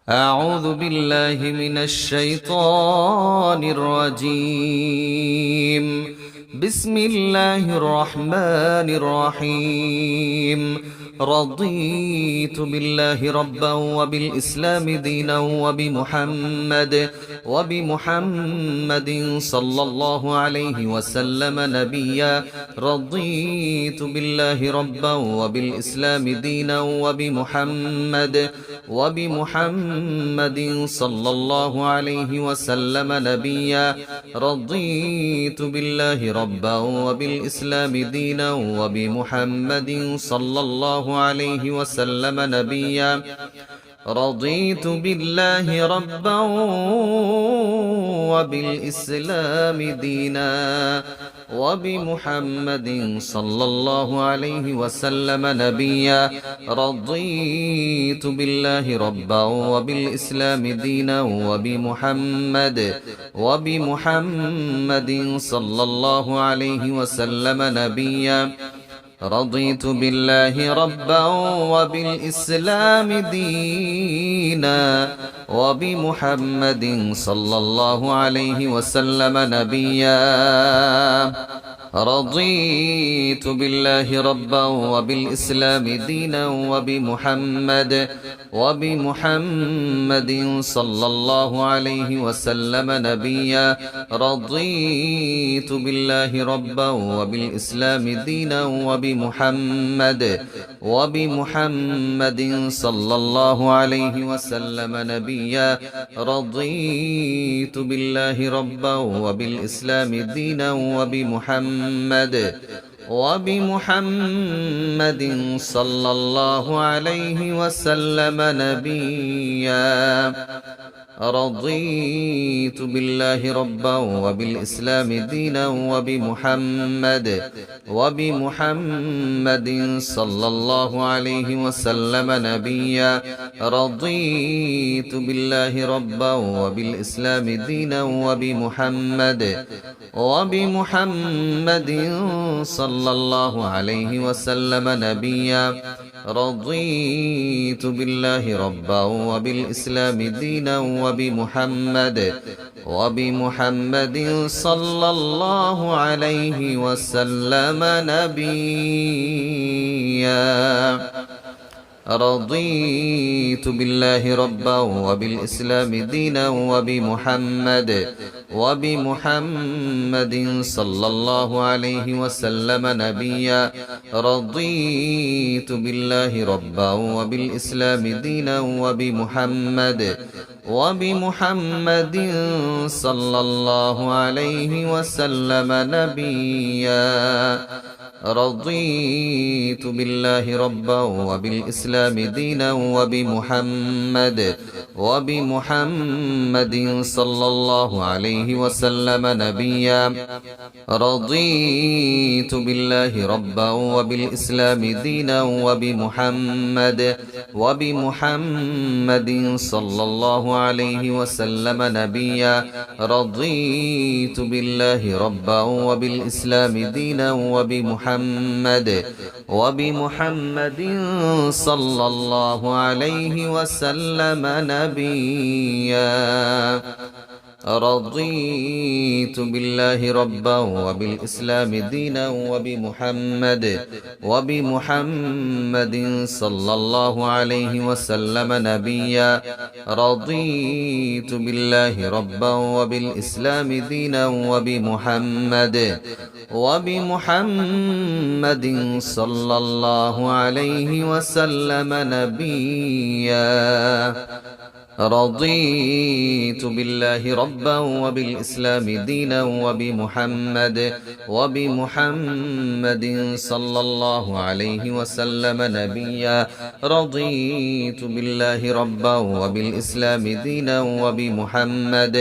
أعوذ بالله من الشيطان الرجيم. بسم الله الرحمن الرحيم. رضيت بالله ربا وبالإسلام دينا وبمحمد صلى الله عليه وسلم نبيا. رضيت بالله ربا وبالإسلام دينا وبمحمد صلى الله عليه وسلم نبيا. رضيت بالله ربا وبالإسلام دينا وبمحمد صلى الله عليه وسلم نبيا. رضيت بالله ربا وبالإسلام دينا وبمحمد صلى الله عليه وسلم نبيا. رضيت بالله ربا وبالإسلام دينا وبمحمد صلى الله عليه وسلم نبيا. رضيت بالله ربا وبالإسلام دينا وبمحمد صلى الله عليه وسلم نبيا. رضيت بالله ربا وبالإسلام دينا وبمحمد صلى الله عليه وسلم نبيا. رضيت بالله ربا وبالإسلام دينا وبمحمد صلى الله عليه وسلم نبيا. رضيت بالله ربا وبالإسلام دينا وبمحمد صلى الله عليه وسلم نبيا. رضيت بالله ربا وبالإسلام دينا وبمحمد صلى الله عليه وسلم نبيا. رضيت بالله ربا وبالإسلام دينا وبمحمد صلى الله عليه وسلم نبيا. رضيت بالله ربا وبالإسلام دينا وبمحمد صلى الله عليه وسلم نبيا. رضيت بالله ربا وبالإسلام دينا وبمحمد صلى الله عليه وسلم نبيا. رضيت بالله ربا وبالإسلام دينا وبمحمد صلى الله عليه وسلم نبيا. رضيت بالله ربا وبالإسلام دينا وبمحمد صلى الله عليه وسلم نبيا. رضيت بالله ربا وبالإسلام دينا وبمحمد صلى الله عليه وسلم نبيا. رضيت بالله ربا وبالإسلام دينا وبمحمد صلى الله عليه وسلم نبيا. رضيت بالله ربا وبالإسلام دينا وبمحمد صلى الله عليه وسلم نبيا. رضيت بالله ربا وبالإسلام دينا وبمحمد صلى الله عليه وسلم نبيا. رضيت بالله ربا وبالإسلام دينا وبمحمد صلى الله عليه وسلم نبيا. رضيت بالله ربا وبالإسلام دينا وبمحمد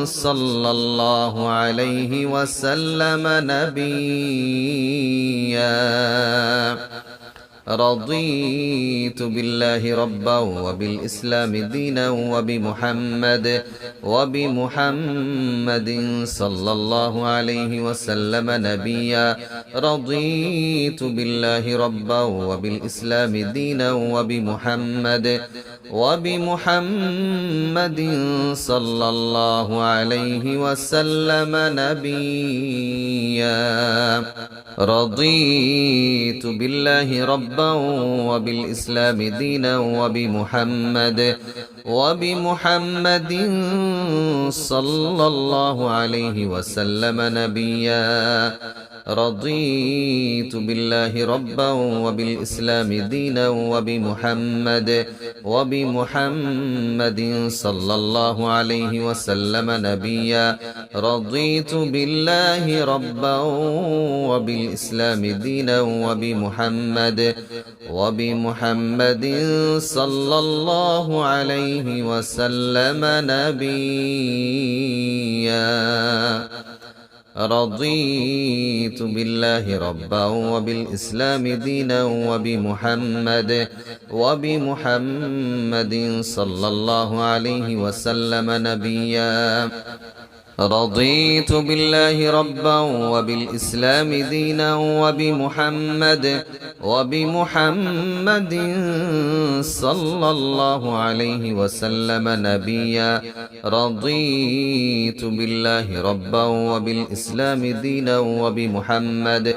صلى الله عليه وسلم نبيا. رضيت بالله ربا وبالإسلام دينا وبمحمد صلى الله عليه وسلم نبيا رضيت بالله ربا وبالإسلام دينا وبمحمد صلى الله عليه وسلم نبيا رضيت بالله ربا وبالإسلام دينا وبمحمد صلى الله عليه وسلم نبيا رضيت بالله ربا وبالإسلام دينا وبمحمد صلى الله عليه وسلم نبيا رضيت بالله ربا وبالإسلام دينا وبمحمد صلى الله عليه وسلم نبيا رضيت بالله ربا وبالإسلام دينا وبمحمد صلى الله عليه وسلم نبيا رضيت بالله ربا وبالإسلام دينا وبمحمد صلى الله عليه وسلم نبيا رضيت بالله ربا وبالإسلام دينا وبمحمد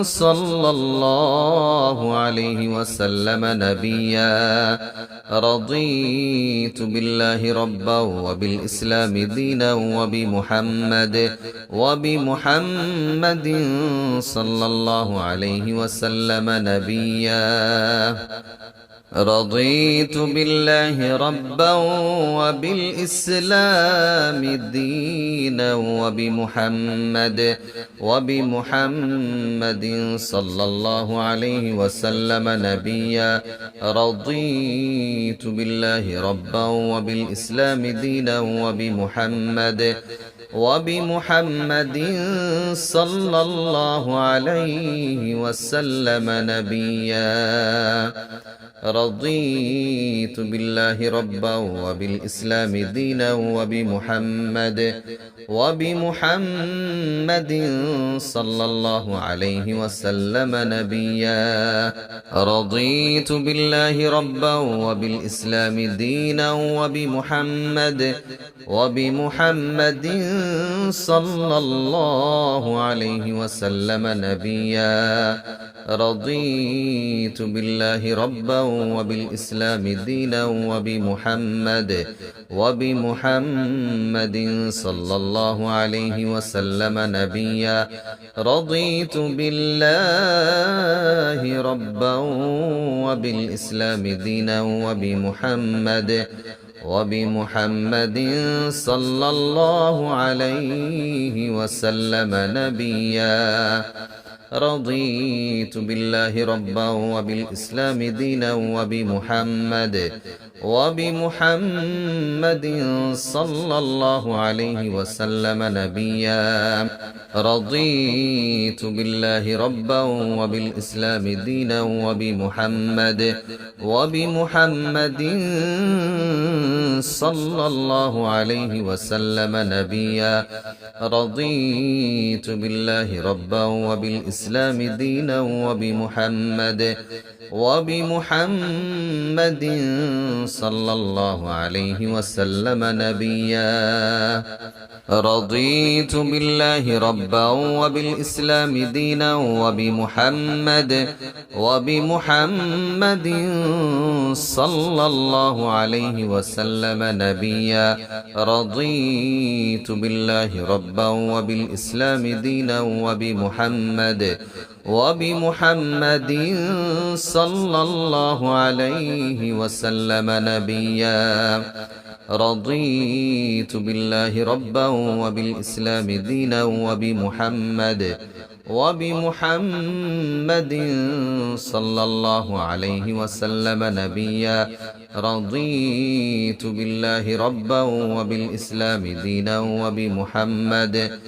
صلى الله عليه وسلم نبيا رضيت بالله ربا وبالإسلام دينا وبمحمد صلى الله عليه وسلم نبيا رضيت بالله ربا وبالإسلام دينا وبمحمد صلى الله عليه وسلم نبيا رضيت بالله ربا وبالإسلام دينا وبمحمد صلى الله عليه وسلم نبيا رضيت بالله ربا وبالإسلام دينا وبمحمد صلى الله عليه وسلم نبيا رضيت بالله ربا وبالإسلام دينا وبمحمد صلى الله عليه وسلم نبيا رضيت بالله ربا وبالإسلام دينا وبمحمد صلى الله عليه وسلم نبيا رضيت بالله ربا وبالإسلام دينا وبمحمد صلى الله عليه وسلم نبيا رضيت بالله ربا وبالإسلام دينا وبمحمد صلى الله عليه وسلم نبيا رضيت بالله ربا وبالإسلام دينا وبمحمد صلى الله عليه وسلم نبيا رضيت بالله ربا وبالإسلام دينا وبمحمد صلى الله عليه وسلم نبيا رضيت بالله ربا وبالإسلام دينا وبمحمد صلى الله عليه وسلم نبيا رضيت بالله ربا وبالإسلام دينا وبمحمد صلى الله عليه وسلم نبيا رضيت بالله ربا وبالإسلام دينا وبمحمد وبمحمد صلى الله عليه وسلم نبيا رضيت بالله ربا وبالإسلام دينا وبمحمد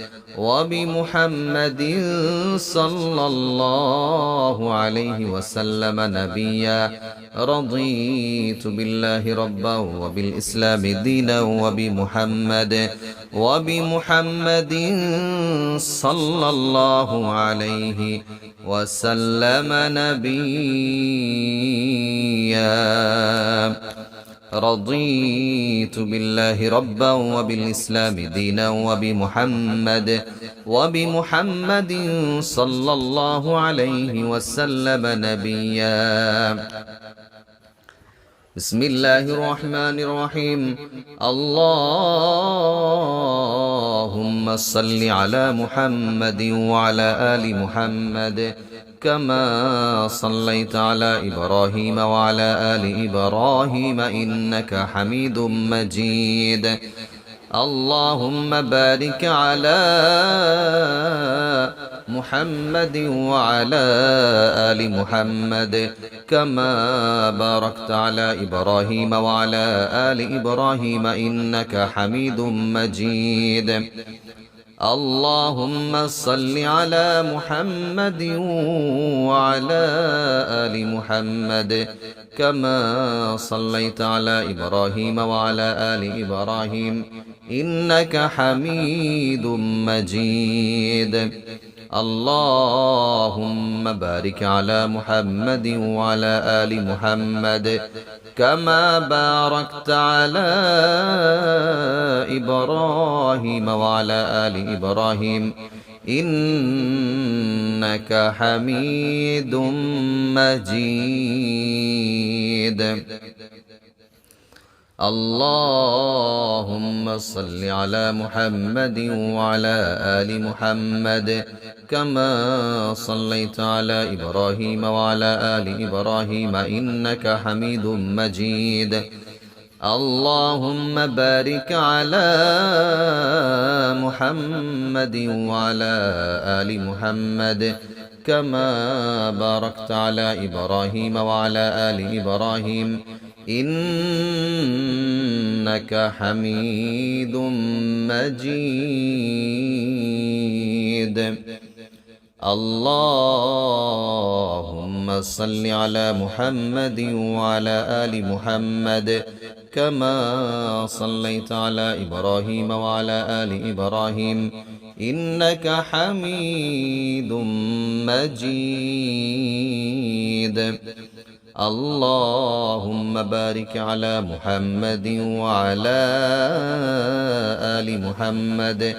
صلى الله عليه وسلم نبيا رضيت بالله ربا وبالإسلام دينا وبمحمد صلى الله عليه وسلم نبيا رضيت بالله ربا وبالإسلام دينا وبمحمد صلى الله عليه وسلم نبيا بسم الله الرحمن الرحيم اللهم صل على محمد وعلى آل محمد كما صليت على إبراهيم وعلى آل إبراهيم إنك حميد مجيد اللهم بارك على محمد وعلى آل محمد كما باركت على إبراهيم وعلى آل إبراهيم إنك حميد مجيد اللهم صل على محمد وعلى آل محمد كما صليت على إبراهيم وعلى آل إبراهيم إنك حميد مجيد اللهم بارك على محمد وعلى آل محمد كما باركت على إبراهيم وعلى آل إبراهيم إنك حميد مجيد اللهم صل على محمد وعلى آل محمد كما صليت على إبراهيم وعلى آل إبراهيم إنك حميد مجيد اللهم بارك على محمد وعلى آل محمد كما باركت على إبراهيم وعلى آل إبراهيم إنك حميد مجيد اللهم صل على محمد وعلى آل محمد كما صليت على إبراهيم وعلى آل إبراهيم إنك حميد مجيد اللهم بارك على محمد وعلى آل محمد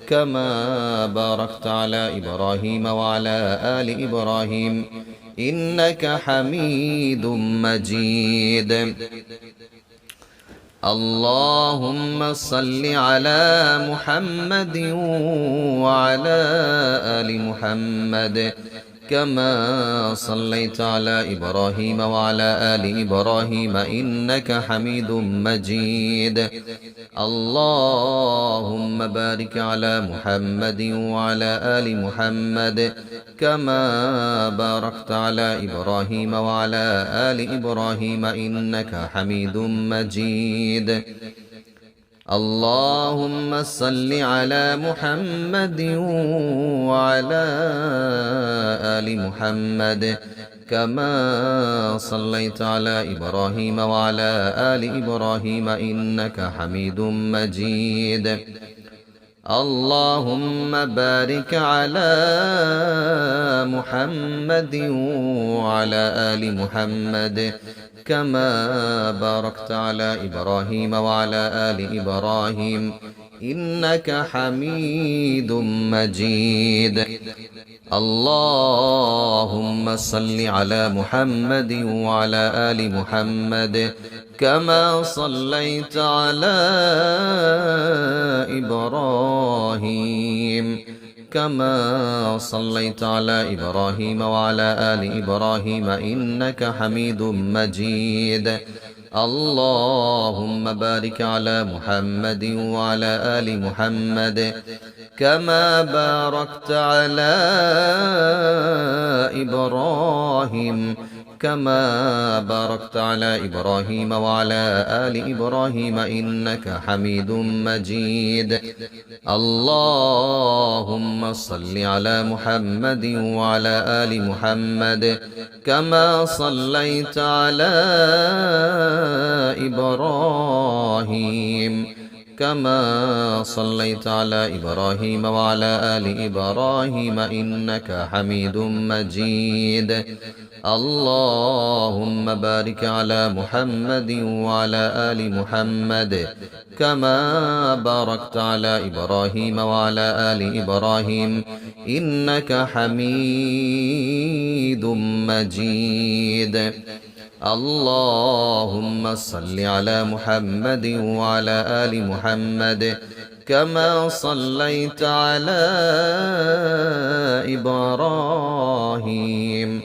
كما باركت على إبراهيم وعلى آل إبراهيم إنك حميد مجيد اللهم صل على محمد وعلى آل محمد كما صليت على إبراهيم وعلى آل إبراهيم إنك حميد مجيد اللهم بارك على محمد وعلى آل محمد كما باركت على إبراهيم وعلى آل إبراهيم إنك حميد مجيد اللهم صل على محمد وعلى آل محمد كما صليت على إبراهيم وعلى آل إبراهيم إنك حميد مجيد اللهم بارك على محمد وعلى آل محمد كما باركت على إبراهيم وعلى آل إبراهيم إنك حميد مجيد اللهم صل على محمد وعلى آل محمد كما صليت على إبراهيم وعلى آل إبراهيم إنك حميد مجيد اللهم بارك على محمد وعلى آل محمد كما باركت على إبراهيم كما باركت على إبراهيم وعلى آل إبراهيم إنك حميد مجيد اللهم صل على محمد وعلى آل محمد كما صليت على إبراهيم كما صليت على إبراهيم وعلى آل إبراهيم إنك حميد مجيد اللهم بارك على محمد وعلى آل محمد كما باركت على إبراهيم وعلى آل إبراهيم إنك حميد مجيد اللهم صل على محمد وعلى آل محمد كما صليت على إبراهيم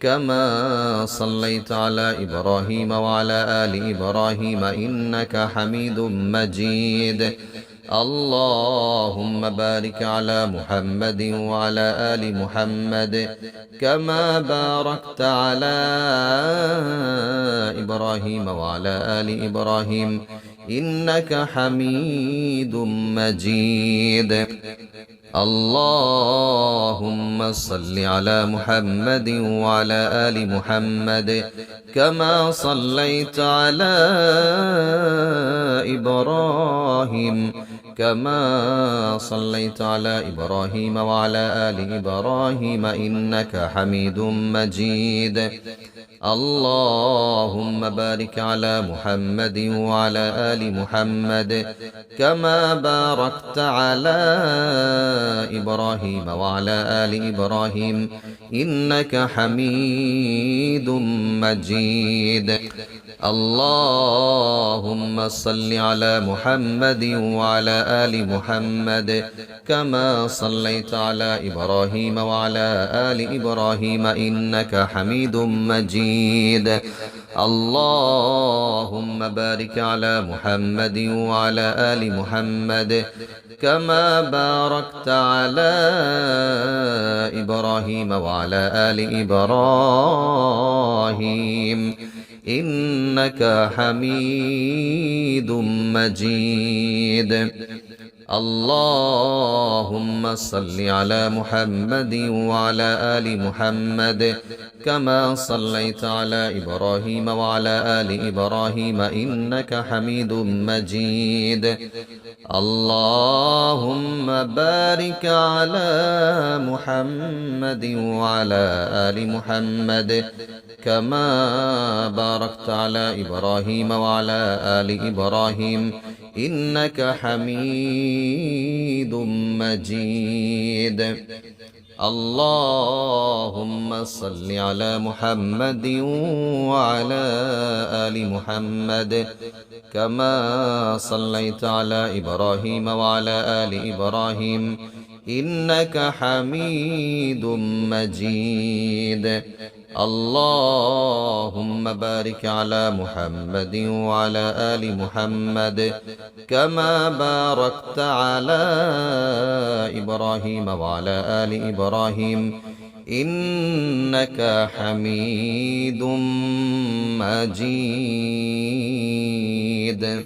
كما صليت على إبراهيم وعلى آل إبراهيم إنك حميد مجيد اللهم بارك على محمد وعلى آل محمد كما باركت على إبراهيم وعلى آل إبراهيم إنك حميد مجيد اللهم صل على محمد وعلى آل محمد كما صليت على إبراهيم كما صليت على إبراهيم وعلى آل إبراهيم إنك حميد مجيد اللهم بارك على محمد وعلى آل محمد كما باركت على إبراهيم وعلى آل إبراهيم إنك حميد مجيد اللهم صل على محمد وعلى آل محمد كما صليت على إبراهيم وعلى آل إبراهيم إنك حميد مجيد اللهم بارك على محمد وعلى آل محمد كما باركت على إبراهيم وعلى آل إبراهيم إنك حميد مجيد اللهم صل على محمد وعلى آل محمد كما صليت على إبراهيم وعلى آل إبراهيم إنك حميد مجيد اللهم بارك على محمد وعلى آل محمد كما باركت على إبراهيم وعلى آل إبراهيم إنك حميد مجيد اللهم صل على محمد وعلى آل محمد كما صليت على إبراهيم وعلى آل إبراهيم إنك حميد مجيد اللهم بارك على محمد وعلى آل محمد كما باركت على إبراهيم وعلى آل إبراهيم إنك حميد مجيد